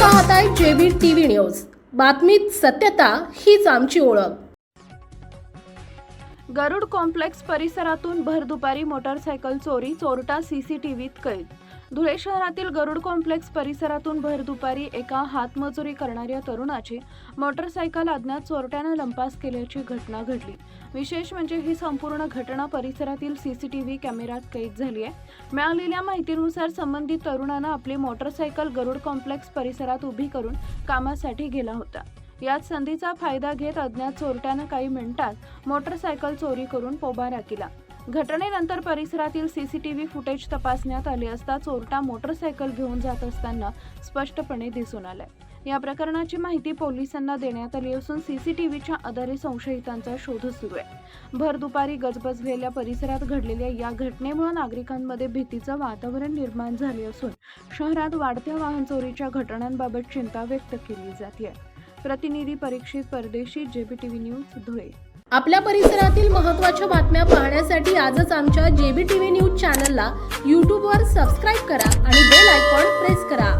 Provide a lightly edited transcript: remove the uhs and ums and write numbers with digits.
पाहताय JB TV news. बातमीत सत्यता हीच आमची ओळख। गरुड कॉम्प्लेक्स परिसरातून भर दुपारी मोटारसायकल चोरी, चोरटा सीसीटीव्हीत कैद। धुळे शहरातील गरुड कॉम्प्लेक्स परिसरातून भर दुपारी एका हातमजुरी करणाऱ्या तरुणाची मोटारसायकल अज्ञात चोरट्याने लंपास केल्याची घटना घडली। विशेष म्हणजे ही संपूर्ण घटना परिसरातील सीसीटीव्ही कॅमेऱ्यात कैद झाली आहे। मिळालेल्या माहितीनुसार संबंधित तरुणाने आपली मोटारसायकल गरुड कॉम्प्लेक्स परिसरात उभी करून कामासाठी गेला होता। याच संधीचा फायदा घेत अज्ञात चोरट्याने काही मिनिटात मोटारसायकल चोरी करून पोबारा केला। घटनेनंतर परिसरातील सीसीटीव्ही फुटेज तपासण्यात आले असता चोरटा मोटारसायकल घेऊन जात असताना स्पष्टपणे दिसून आलाय। या प्रकरणाची माहिती पोलिसांना देण्यात आली असून सीसीटीव्हीच्या आधारे संशयितांचा शोध सुरू आहे। भर दुपारी गजबजलेल्या परिसरात घडलेल्या या घटनेमुळे नागरिकांमध्ये भीतीचं वातावरण निर्माण झाले असून शहरात वाढत्या वाहन चोरीच्या घटनांबाबत चिंता व्यक्त केली जाते। प्रतिनिधी परीक्षित परदेशी, जेबी टीव्ही न्यूज, धुळे। आपल्या परिसरातील महत्त्वाच्या बातम्या पाहण्यासाठी आजच आमच्या जेबी टीव्ही न्यूज चॅनलला YouTube वर सबस्क्राइब करा आणि बेल आयकॉन प्रेस करा।